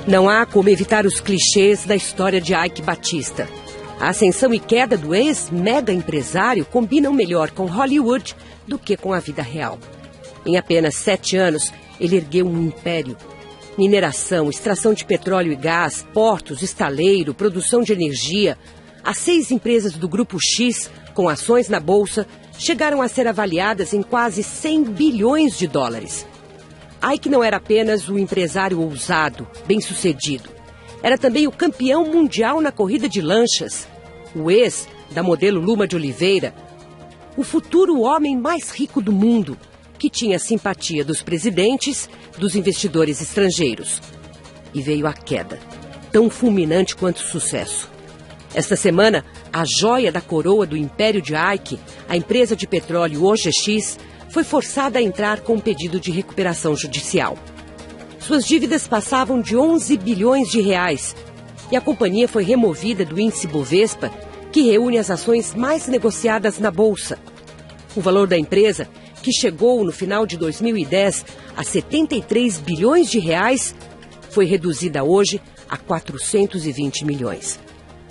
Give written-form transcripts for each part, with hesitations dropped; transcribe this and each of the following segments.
Não há como evitar os clichês da história de Eike Batista. A ascensão e queda do ex-mega empresário combinam melhor com Hollywood do que com a vida real. Em apenas 7 anos, ele ergueu um império. Mineração, extração de petróleo e gás, portos, estaleiro, produção de energia. As 6 empresas do Grupo X, com ações na Bolsa, chegaram a ser avaliadas em quase 100 bilhões de dólares. Eike não era apenas o empresário ousado, bem-sucedido. Era também o campeão mundial na corrida de lanchas. O ex da modelo Luma de Oliveira. O futuro homem mais rico do mundo, que tinha simpatia dos presidentes, dos investidores estrangeiros. E veio a queda, tão fulminante quanto o sucesso. Esta semana, a joia da coroa do império de Eike, a empresa de petróleo OGX, foi forçada a entrar com um pedido de recuperação judicial. Suas dívidas passavam de 11 bilhões de reais e a companhia foi removida do índice Bovespa, que reúne as ações mais negociadas na Bolsa. O valor da empresa, que chegou no final de 2010 a 73 bilhões de reais, foi reduzida hoje a 420 milhões.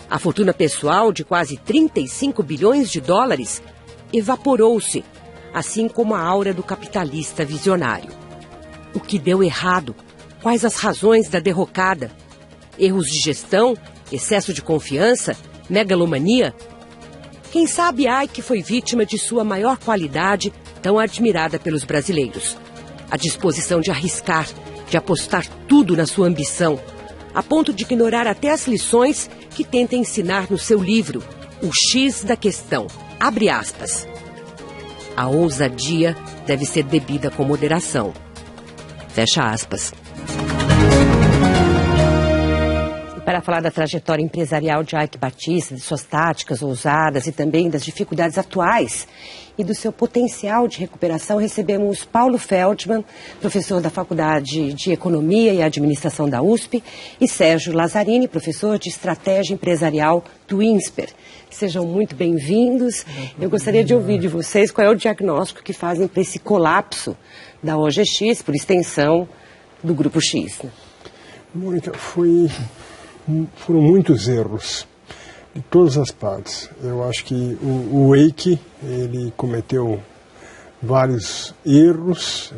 A fortuna pessoal, de quase 35 bilhões de dólares, evaporou-se, assim como a aura do capitalista visionário. O que deu errado? Quais as razões da derrocada? Erros de gestão? Excesso de confiança? Megalomania? Quem sabe Eike foi vítima de sua maior qualidade, tão admirada pelos brasileiros. A disposição de arriscar, de apostar tudo na sua ambição, a ponto de ignorar até as lições que tenta ensinar no seu livro, O X da Questão. Abre aspas. A ousadia deve ser bebida com moderação. Fecha aspas. E para falar da trajetória empresarial de Eike Batista, de suas táticas ousadas e também das dificuldades atuais e do seu potencial de recuperação, recebemos Paulo Feldman, professor da Faculdade de Economia e Administração da USP, e Sérgio Lazzarini, professor de Estratégia Empresarial do INSPER. Sejam muito bem-vindos. Eu gostaria de ouvir de vocês qual é o diagnóstico que fazem para esse colapso da OGX, por extensão, do Grupo X. Mônica, foram muitos erros de todas as partes. Eu acho que o Eike, ele cometeu vários erros,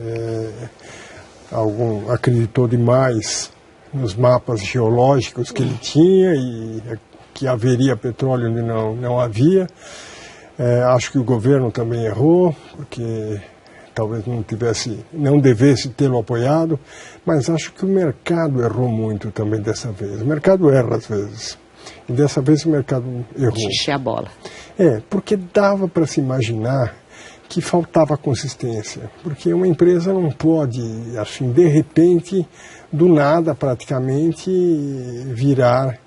acreditou demais nos mapas geológicos que ele tinha e que haveria petróleo onde não havia. Acho que o governo também errou, porque talvez não devesse tê-lo apoiado, mas acho que o mercado errou muito também dessa vez. O mercado erra às vezes, e dessa vez o mercado errou. Xixi a bola. Porque dava para se imaginar que faltava consistência, porque uma empresa não pode, assim, de repente, do nada praticamente, virar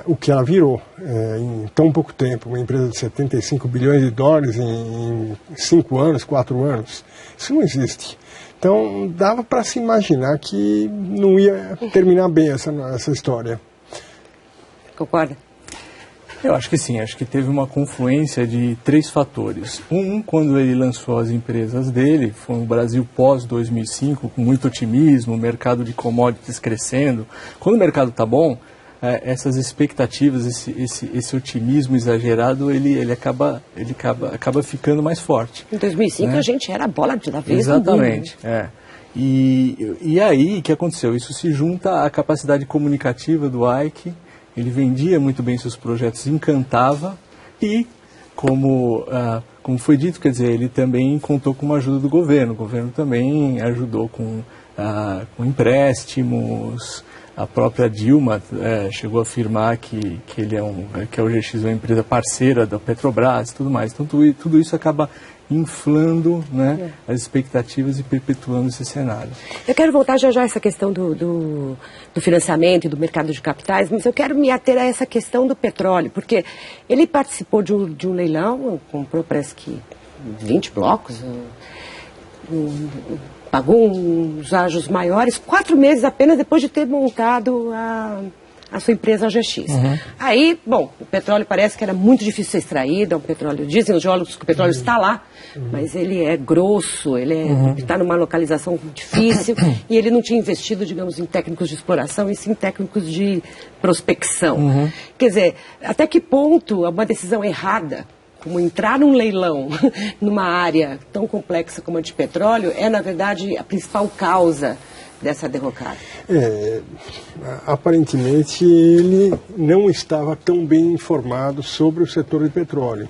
o que ela virou em tão pouco tempo. Uma empresa de 75 bilhões de dólares em 5 anos, 4 anos. Isso não existe. Então, dava para se imaginar que não ia terminar bem essa história. Concorda? Eu acho que sim, acho que teve uma confluência de 3 fatores. Quando ele lançou as empresas dele, foi um Brasil pós-2005, com muito otimismo, mercado de commodities crescendo. Quando o mercado está bom, essas expectativas, esse otimismo exagerado, ele acaba ficando mais forte. Em 2005 a gente era a bola da vez. Exatamente, E aí, o que aconteceu? Isso se junta à capacidade comunicativa do Eike. Ele vendia muito bem seus projetos, encantava e, como foi dito, quer dizer, ele também contou com uma ajuda do governo. O governo também ajudou com empréstimos. A própria Dilma chegou a afirmar que a OGX é uma empresa parceira da Petrobras e tudo mais. Então, tudo isso acaba inflando, né, as expectativas e perpetuando esse cenário. Eu quero voltar já a essa questão do financiamento e do mercado de capitais, mas eu quero me ater a essa questão do petróleo, porque ele participou de um leilão, comprou parece que 20 blocos, pagou uns ajos maiores, 4 meses apenas depois de ter montado a sua empresa AGX. Aí, bom, o petróleo parece que era muito difícil ser extraído, é um petróleo, dizem os geólogos que o petróleo está lá, mas ele é grosso, ele está numa localização difícil e ele não tinha investido, digamos, em técnicos de exploração e sim técnicos de prospecção. Quer dizer, até que ponto uma decisão errada, como entrar num leilão numa área tão complexa como a de petróleo, é, na verdade, a principal causa dessa derrocada? Aparentemente ele não estava tão bem informado sobre o setor de petróleo.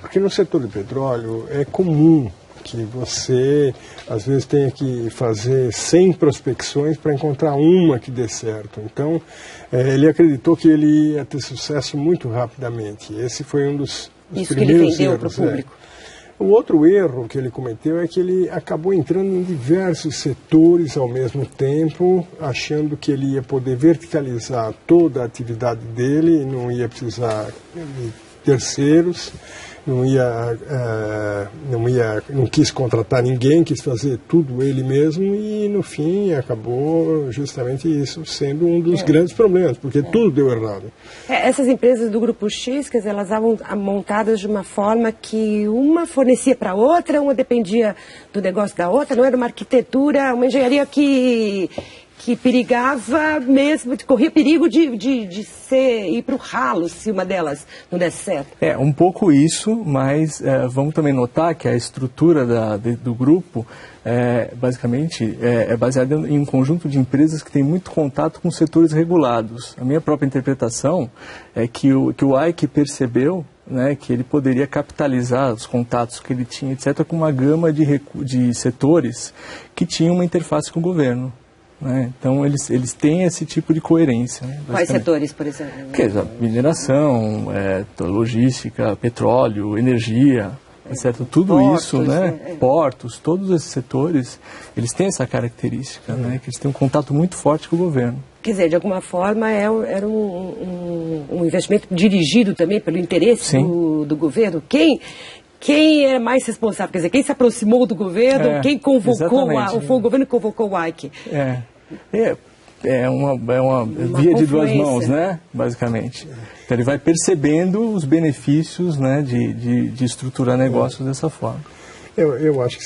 Porque no setor de petróleo é comum que você, às vezes, tenha que fazer 100 prospecções para encontrar uma que dê certo. Então, ele acreditou que ele ia ter sucesso muito rapidamente. Esse foi um dos Isso que ele vendeu para o público. O outro erro que ele cometeu é que ele acabou entrando em diversos setores ao mesmo tempo, achando que ele ia poder verticalizar toda a atividade dele, não ia precisar de terceiros, não quis contratar ninguém, quis fazer tudo ele mesmo e no fim acabou justamente isso sendo um dos grandes problemas, porque tudo deu errado. Essas empresas do Grupo X, quer dizer, elas estavam montadas de uma forma que uma fornecia para a outra, uma dependia do negócio da outra, não era uma arquitetura, uma engenharia que perigava mesmo, corria perigo de ir para o ralo se uma delas não desse certo. Um pouco isso, mas vamos também notar que a estrutura do grupo basicamente é baseada em um conjunto de empresas que tem muito contato com setores regulados. A minha própria interpretação é que o Ike percebeu, né, que ele poderia capitalizar os contatos que ele tinha, etc., com uma gama de setores que tinham uma interface com o governo. Né? Então, eles têm esse tipo de coerência. Né, quais setores, por exemplo? Mineração, logística, petróleo, energia, etc. Tudo portos, isso, né? Portos, todos esses setores, eles têm essa característica, né? Que eles têm um contato muito forte com o governo. Quer dizer, de alguma forma, era um investimento dirigido também pelo interesse do governo. Quem é mais responsável? Quer dizer, quem se aproximou do governo, quem convocou, foi o governo que convocou o Ike? É uma via de duas mãos, né? Basicamente. Então ele vai percebendo os benefícios, né, de estruturar negócios dessa forma. Eu acho que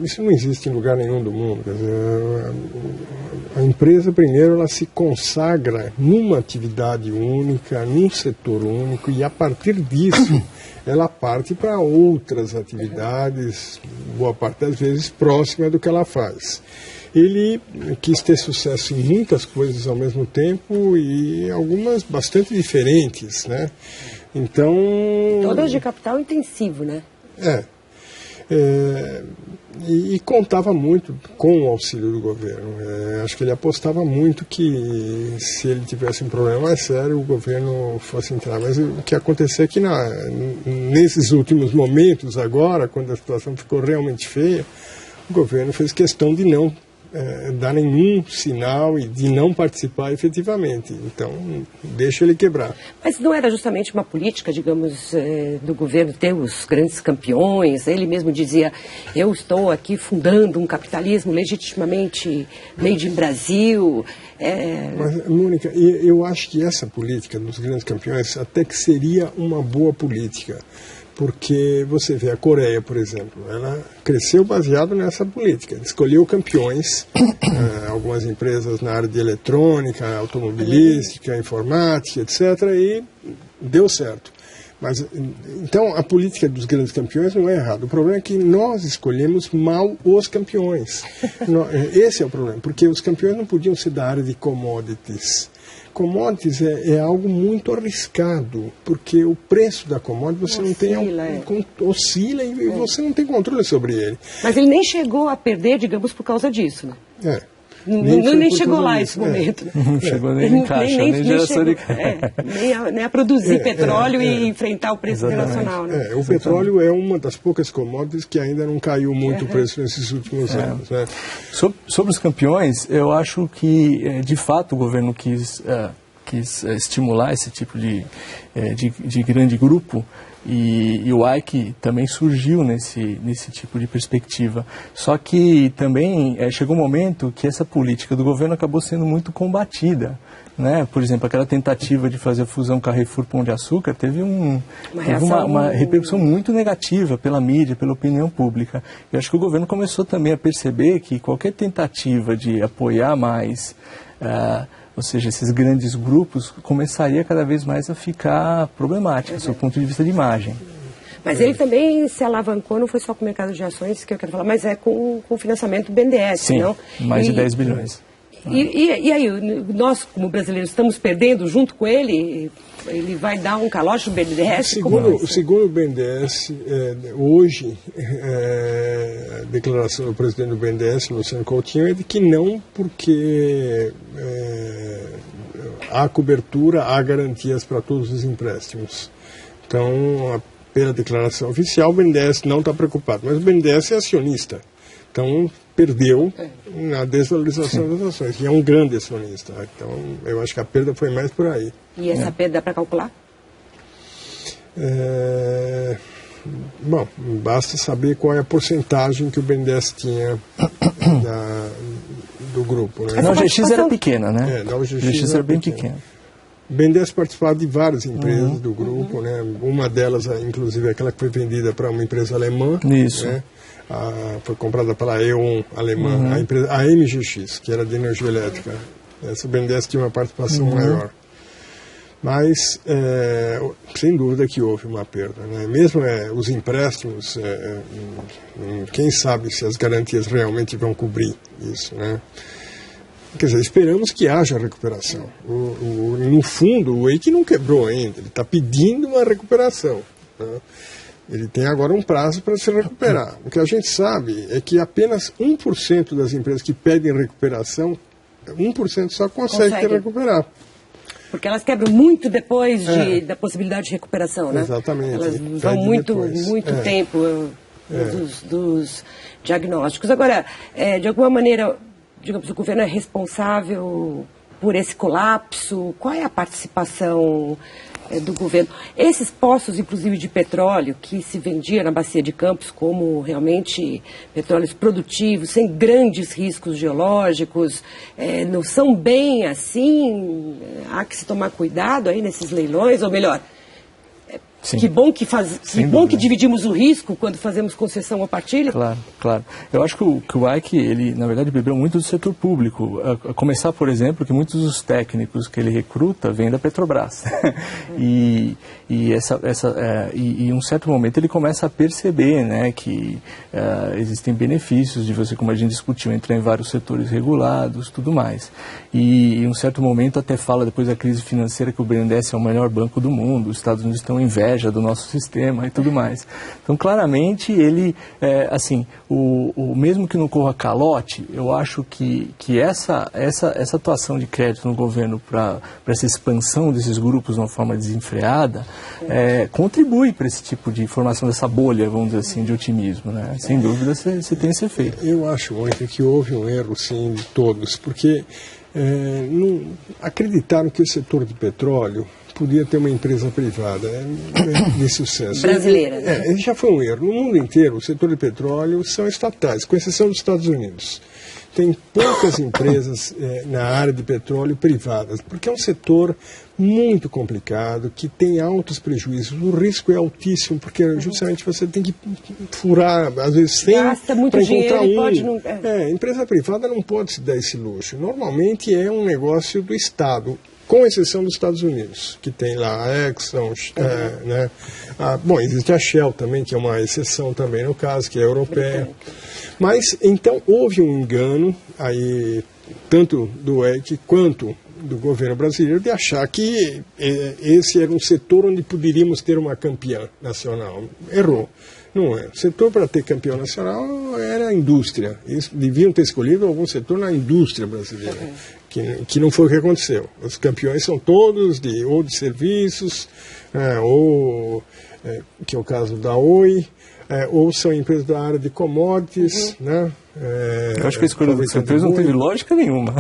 isso não existe em lugar nenhum do mundo. Quer dizer, a empresa, primeiro, ela se consagra numa atividade única, num setor único, e a partir disso ela parte para outras atividades, boa parte das vezes próxima do que ela faz. Ele quis ter sucesso em muitas coisas ao mesmo tempo e algumas bastante diferentes, né? Então... Todas de capital intensivo, né? E contava muito com o auxílio do governo. Acho que ele apostava muito que se ele tivesse um problema mais sério, o governo fosse entrar. Mas o que aconteceu é que nesses últimos momentos agora, quando a situação ficou realmente feia, o governo fez questão de não dar nenhum sinal e de não participar efetivamente. Então, deixa ele quebrar. Mas não era justamente uma política, digamos, do governo ter os grandes campeões? Ele mesmo dizia, eu estou aqui fundando um capitalismo legitimamente made in Brasil. Mas, Mônica, eu acho que essa política dos grandes campeões até que seria uma boa política. Porque você vê a Coreia, por exemplo, ela cresceu baseado nessa política. Escolheu campeões, algumas empresas na área de eletrônica, automobilística, informática, etc., e deu certo. Mas, então, a política dos grandes campeões não é errada. O problema é que nós escolhemos mal os campeões. Esse é o problema, porque os campeões não podiam ser da área de commodities. Commodities é algo muito arriscado, porque o preço da commodity você não tem oscila e você não tem controle sobre ele. Mas ele nem chegou a perder, digamos, por causa disso, né? Nem chegou lá esse momento. Não chegou nem em caixa, nem geração de caixa. Nem a produzir petróleo e enfrentar o preço internacional. Né? O petróleo é uma das poucas commodities que ainda não caiu muito o preço nesses últimos anos. Né? Sobre os campeões, eu acho que, de fato, o governo quis estimular esse tipo de grande grupo. E o Ike também surgiu nesse tipo de perspectiva. Só que também chegou um momento que essa política do governo acabou sendo muito combatida, né? Por exemplo, aquela tentativa de fazer a fusão Carrefour Pão de Açúcar teve uma repercussão muito negativa pela mídia, pela opinião pública. Eu acho que o governo começou também a perceber que qualquer tentativa de apoiar mais, ou seja, esses grandes grupos, começaria cada vez mais a ficar problemática, do seu ponto de vista de imagem. Mas ele também se alavancou, não foi só com o mercado de ações que eu quero falar, mas com o financiamento do BNDES. Sim, não? mais de 10 bilhões. E aí, nós como brasileiros estamos perdendo junto com ele? Ele vai dar um calote no BNDES? Segundo o BNDES, hoje, a declaração do presidente do BNDES, Luciano Coutinho, é de que não, porque há cobertura, há garantias para todos os empréstimos. Então, pela declaração oficial, o BNDES não está preocupado, mas o BNDES é acionista. Então, perdeu na desvalorização das ações, e é um grande acionista. Então, eu acho que a perda foi mais por aí. E essa perda dá para calcular? Bom, basta saber qual é a porcentagem que o BNDES tinha do grupo. Né? A OGX era pequena, né? A OGX era bem pequena. O BNDES participava de várias empresas do grupo, né? Uma delas, inclusive, é aquela que foi vendida para uma empresa alemã. Isso. Né? Foi comprada pela E.ON alemã, a MGX, que era de energia elétrica. Essa BNDES tinha uma participação maior. Mas, sem dúvida que houve uma perda. Né? Mesmo os empréstimos, quem sabe se as garantias realmente vão cobrir isso, né? Quer dizer, esperamos que haja recuperação. No fundo, o EIC não quebrou ainda, ele está pedindo uma recuperação. Né? Ele tem agora um prazo para se recuperar. O que a gente sabe é que apenas 1% das empresas que pedem recuperação, 1% só consegue recuperar. Porque elas quebram muito depois da possibilidade de recuperação, né? Exatamente. Elas vão muito tempo dos diagnósticos. Agora, de alguma maneira, digamos, o governo é responsável por esse colapso? Qual é a participação do governo? Esses poços, inclusive de petróleo, que se vendia na Bacia de Campos como realmente petróleos produtivos, sem grandes riscos geológicos, não são bem assim? Há que se tomar cuidado aí nesses leilões, ou melhor... Sim. Que bom que dividimos o risco quando fazemos concessão ou partilha. Claro. Eu acho que o Ike, ele, na verdade, bebeu muito do setor público. A começar, por exemplo, que muitos dos técnicos que ele recruta vêm da Petrobras. E em um certo momento ele começa a perceber, né, que existem benefícios de você, como a gente discutiu, entrar em vários setores regulados, tudo mais. E em um certo momento até fala, depois da crise financeira, que o BNDES é o melhor banco do mundo, os Estados Unidos estão em inveja do nosso sistema e tudo mais. Então, claramente, ele, mesmo que não corra calote, eu acho que essa atuação de crédito no governo para essa expansão desses grupos de uma forma desenfreada, contribui para esse tipo de formação dessa bolha, vamos dizer assim, de otimismo, né? Sem dúvida, você tem esse efeito. Eu acho, Mônica, que houve um erro, sim, de todos, porque acreditaram que o setor de petróleo podia ter uma empresa privada de sucesso. Brasileira. Né? Esse já foi um erro. No mundo inteiro, o setor de petróleo são estatais, com exceção dos Estados Unidos. Tem poucas empresas na área de petróleo privadas, porque é um setor muito complicado, que tem altos prejuízos. O risco é altíssimo, porque justamente você tem que furar, às vezes, 100 para encontrar um. Pode não... Empresa privada não pode se dar esse luxo. Normalmente é um negócio do Estado, com exceção dos Estados Unidos, que tem lá a Exxon, né? Bom, existe a Shell também, que é uma exceção também no caso, que é europeia. Mas, então, houve um engano, aí, tanto do EIC quanto do governo brasileiro, de achar que esse era um setor onde poderíamos ter uma campeã nacional. Errou. Não é. O setor para ter campeão nacional era a indústria. Eles deviam ter escolhido algum setor na indústria brasileira, que não foi o que aconteceu. Os campeões são todos ou de serviços, que é o caso da Oi, ou são empresas da área de commodities, né? Eu acho que a escolha dos campeões não teve lógica nenhuma.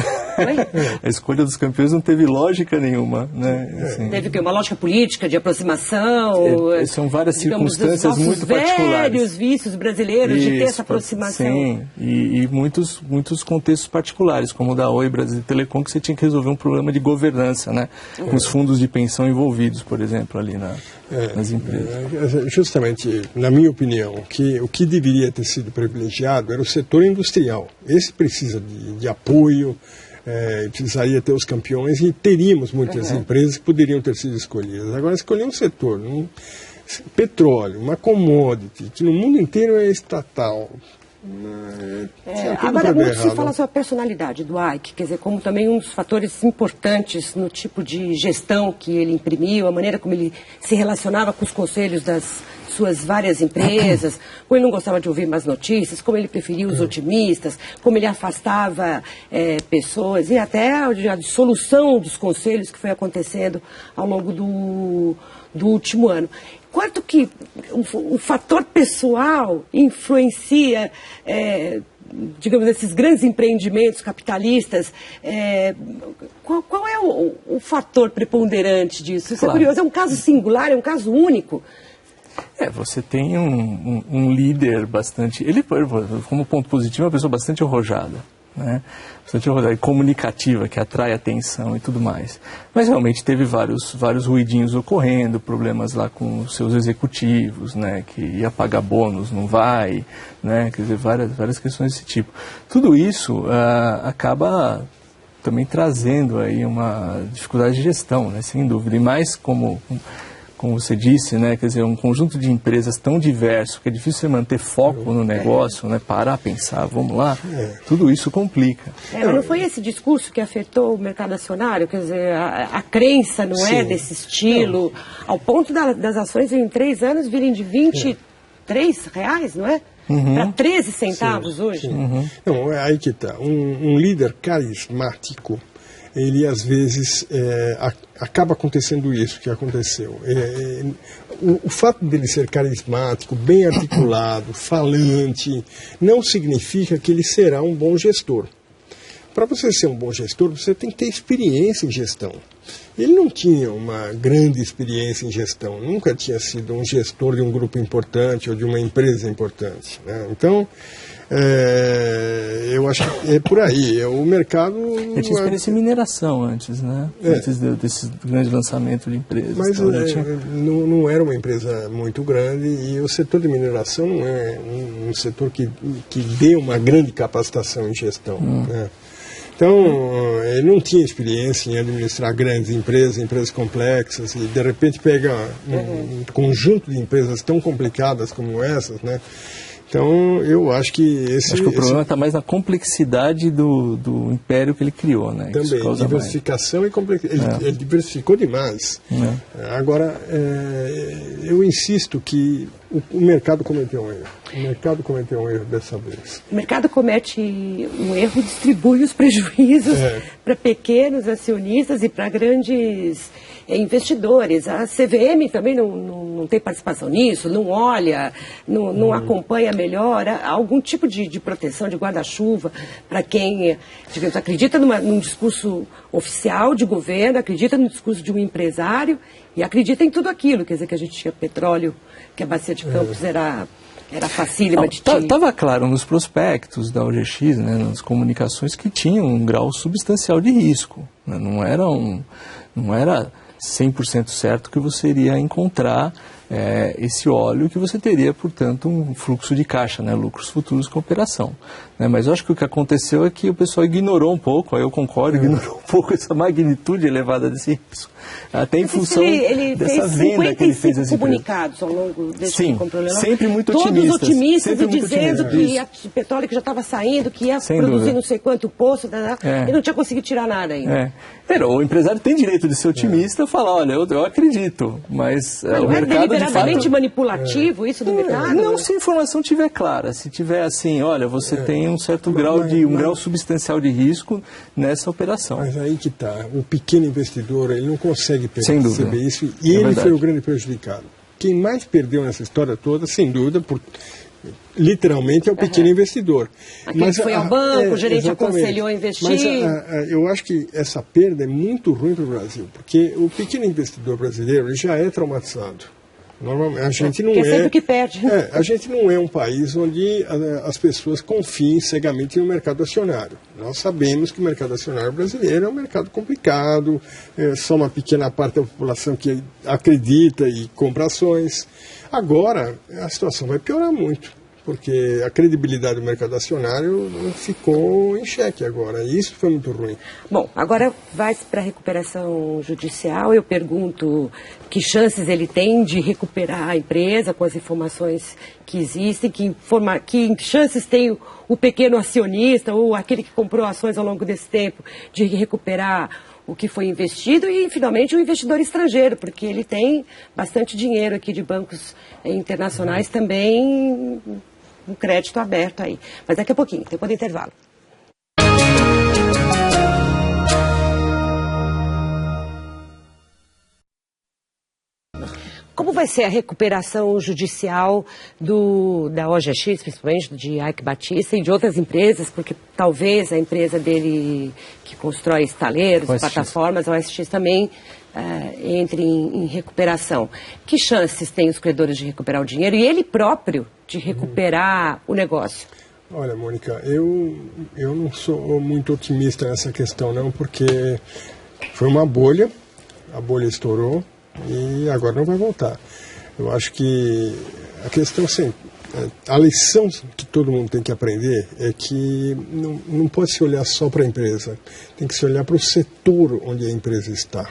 A escolha dos campeões não teve lógica nenhuma, né? Assim, teve que uma lógica política de aproximação. São várias circunstâncias muito particulares. Velhos vícios brasileiros de ter essa aproximação. Sim, e muitos contextos particulares, como o da Oi Brasil Telecom, que você tinha que resolver um problema de governança, né? Com os fundos de pensão envolvidos, por exemplo, ali nas empresas. Justamente, na minha opinião, o que deveria ter sido privilegiado era o setor industrial. Esse precisa de apoio, precisaria ter os campeões e teríamos muitas empresas que poderiam ter sido escolhidas. Agora, escolher um setor, petróleo, uma commodity, que no mundo inteiro é estatal. Agora, muito se fala sobre a personalidade do Ike, quer dizer, como também um dos fatores importantes no tipo de gestão que ele imprimiu, a maneira como ele se relacionava com os conselhos das suas várias empresas, como ele não gostava de ouvir mais notícias, como ele preferia os otimistas, como ele afastava pessoas e até a dissolução dos conselhos que foi acontecendo ao longo do último ano. Quanto que o fator pessoal influencia, digamos, esses grandes empreendimentos capitalistas? Qual é o fator preponderante disso? Isso é curioso, é um caso singular, é um caso único. Você tem um líder bastante... Ele, como ponto positivo, é uma pessoa bastante arrojada, né? Bastante arrojada, comunicativa, que atrai atenção e tudo mais. Mas realmente teve vários ruidinhos ocorrendo, problemas lá com os seus executivos, né? Que ia pagar bônus, não vai, né? Quer dizer, várias questões desse tipo. Tudo isso acaba também trazendo aí uma dificuldade de gestão, né? Sem dúvida. E mais como você disse, né, quer dizer, um conjunto de empresas tão diverso que é difícil você manter foco no negócio, né, parar, pensar, vamos lá, tudo isso complica. Mas não foi esse discurso que afetou o mercado acionário? Quer dizer, a crença não é desse estilo, ao ponto das ações em 3 anos virem de R$23, não é? Para 13 centavos hoje. Não, aí que está. Um líder carismático, ele às vezes acaba acontecendo isso que aconteceu. O fato dele ser carismático, bem articulado, falante, não significa que ele será um bom gestor. Para você ser um bom gestor, você tem que ter experiência em gestão. Ele não tinha uma grande experiência em gestão, nunca tinha sido um gestor de um grupo importante ou de uma empresa importante, né? Então, eu acho que é por aí. O mercado... Ele tinha experiência em mineração antes, né? Antes desse grande lançamento de empresas. Mas não era uma empresa muito grande e o setor de mineração não é um setor que dê uma grande capacitação em gestão, né? Então, ele não tinha experiência em administrar grandes empresas complexas, e de repente pega um conjunto de empresas tão complicadas como essas, né? Então, eu acho que o problema está mais na complexidade do império que ele criou, né? Também, diversificação e complexidade. Ele diversificou demais. Agora, eu insisto que o mercado cometeu um erro. O mercado cometeu um erro dessa vez. O mercado comete um erro, distribui os prejuízos para pequenos acionistas e para grandes investidores. A CVM também não tem participação nisso, não olha, não acompanha melhor. Há algum tipo de proteção, de guarda-chuva para quem, digamos, acredita num discurso oficial de governo, acredita no discurso de um empresário e acredita em tudo aquilo. Quer dizer, que a gente tinha petróleo, que a Bacia de Campos era facílima de ter. Estava claro nos prospectos da OGX, né, nas comunicações, que tinha um grau substancial de risco, né? Não era 100% certo que você iria encontrar esse óleo, que você teria, portanto, um fluxo de caixa, né, lucros futuros com a operação. Né? Mas eu acho que o que aconteceu é que o pessoal ignorou um pouco, aí eu concordo, ignorou um pouco essa magnitude elevada desse risco. Até em função dessa venda que ele fez às empresas. Comunicados ao longo desse problema. Sempre muito otimistas. Todos otimistas e dizendo que o petróleo que já estava saindo, que ia produzir não sei quanto poço, e não tinha conseguido tirar nada ainda. O empresário tem direito de ser otimista e falar, olha, eu acredito, mas o mercado de fato... manipulativo isso do mercado? Não, se a informação estiver clara, se tiver assim, olha, você tem um certo grau grau substancial de risco nessa operação. Mas aí que está, o pequeno investidor, ele não consegue perceber isso e ele foi o grande prejudicado. Quem mais perdeu nessa história toda, sem dúvida, literalmente é o pequeno investidor. Aquele que foi ao banco, o gerente aconselhou a investir. Mas eu acho que essa perda é muito ruim para o Brasil, porque o pequeno investidor brasileiro ele já é traumatizado. Normalmente, a gente não sempre que perde. A gente não é um país onde as pessoas confiem cegamente no mercado acionário. Nós sabemos que o mercado acionário brasileiro é um mercado complicado, só uma pequena parte da população que acredita e compra ações. Agora, a situação vai piorar muito, porque a credibilidade do mercado acionário ficou em xeque agora, e isso foi muito ruim. Bom, agora vai para a recuperação judicial. Eu pergunto que chances ele tem de recuperar a empresa com as informações que existem, que chances tem o pequeno acionista ou aquele que comprou ações ao longo desse tempo de recuperar o que foi investido e, finalmente, o investidor estrangeiro, porque ele tem bastante dinheiro aqui de bancos internacionais também, um crédito aberto aí. Mas daqui a pouquinho, depois do intervalo. Como vai ser a recuperação judicial da OGX, principalmente de Eike Batista e de outras empresas, porque talvez a empresa dele que constrói estaleiros, plataformas, a OSX também entre em recuperação. Que chances têm os credores de recuperar o dinheiro e ele próprio de recuperar o negócio? Olha, Mônica, eu não sou muito otimista nessa questão, não, porque foi uma bolha, a bolha estourou, e agora não vai voltar. Eu acho que a questão, assim, a lição que todo mundo tem que aprender é que não pode se olhar só para a empresa, tem que se olhar para o setor onde a empresa está.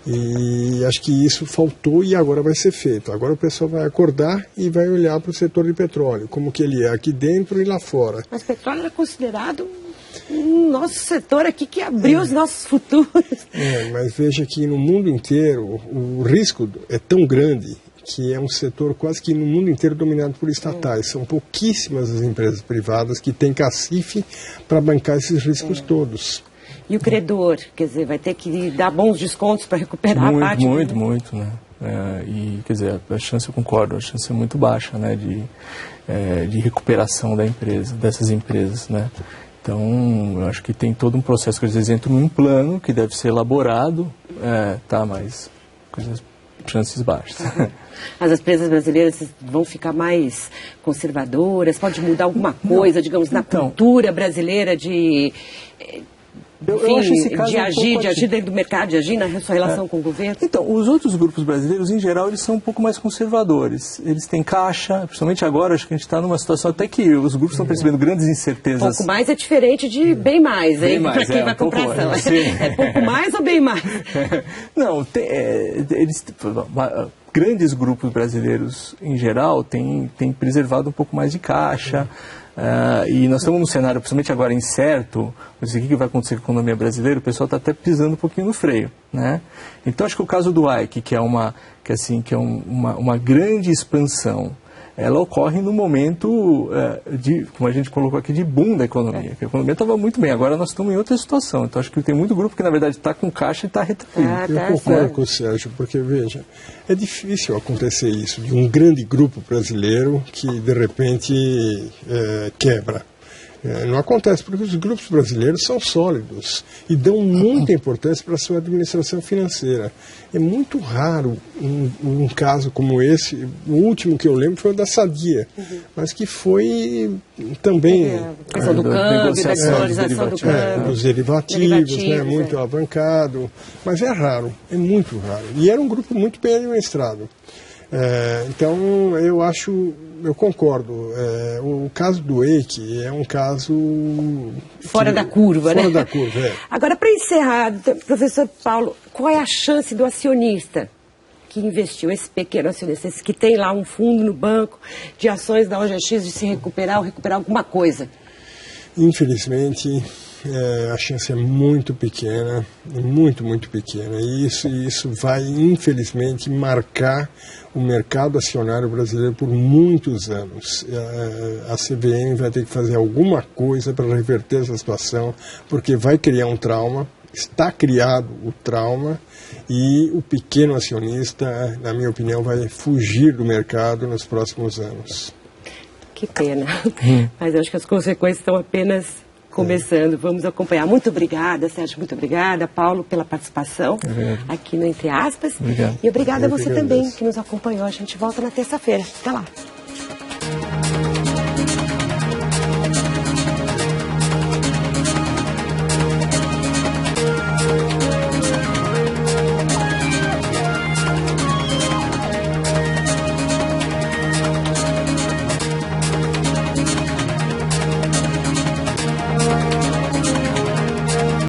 E acho que isso faltou e agora vai ser feito. Agora o pessoal vai acordar e vai olhar para o setor de petróleo, como que ele é aqui dentro e lá fora. Mas petróleo era considerado nosso setor aqui que abriu os nossos futuros. Mas veja que no mundo inteiro o risco é tão grande que é um setor quase que no mundo inteiro dominado por estatais. São pouquíssimas as empresas privadas que têm cacife para bancar esses riscos todos. E o credor, quer dizer, vai ter que dar bons descontos para recuperar a parte? Muito, né? E, quer dizer, a chance, eu concordo, a chance é muito baixa, né, de recuperação dessas empresas, né? Então, eu acho que tem todo um processo que eles entram num plano que deve ser elaborado, mas chances baixas. As empresas brasileiras vão ficar mais conservadoras? Pode mudar alguma coisa, digamos, na cultura brasileira de agir dentro do mercado, de agir na sua relação com o governo? Então, os outros grupos brasileiros, em geral, eles são um pouco mais conservadores. Eles têm caixa, principalmente agora, acho que a gente está numa situação até que os grupos estão percebendo grandes incertezas. Pouco mais é diferente de bem mais, hein? Para quem vai comprar ação. É pouco mais ou bem mais? Não, grandes grupos brasileiros, em geral, têm preservado um pouco mais de caixa. E nós estamos num cenário, principalmente agora, incerto. O que vai acontecer com a economia brasileira? O pessoal está até pisando um pouquinho no freio, né? Então, acho que o caso do Eike, que é uma grande expansão, ela ocorre no momento como a gente colocou aqui, de boom da economia. Que a economia estava muito bem, agora nós estamos em outra situação. Então, acho que tem muito grupo que, na verdade, está com caixa e está retraído. Eu concordo com o Sérgio, porque, veja, é difícil acontecer isso, de um grande grupo brasileiro que, de repente, quebra. Não acontece, porque os grupos brasileiros são sólidos e dão muita importância para a sua administração financeira. É muito raro um caso como esse. O último que eu lembro foi o da Sadia, mas que foi também a questão do câmbio, da desvalorização do câmbio, dos derivativos, né, muito alavancado, mas é raro, é muito raro. E era um grupo muito bem administrado. Então, eu concordo. O caso do Eike é um caso fora da curva, né? Fora da curva, Agora, para encerrar, professor Paulo, qual é a chance do acionista que investiu, esse pequeno acionista, esse que tem lá um fundo no banco de ações da OGX de se recuperar ou recuperar alguma coisa? Infelizmente, a chance é muito pequena, muito, muito pequena. E isso vai, infelizmente, marcar o mercado acionário brasileiro por muitos anos. A CVM vai ter que fazer alguma coisa para reverter essa situação, porque vai criar um trauma, está criado o trauma, e o pequeno acionista, na minha opinião, vai fugir do mercado nos próximos anos. Que pena. Mas eu acho que as consequências estão apenas começando. Vamos acompanhar. Muito obrigada, Sérgio. Muito obrigada, Paulo, pela participação aqui no Entre Aspas. Obrigado. E obrigada a você também que nos acompanhou. A gente volta na terça-feira. Até lá.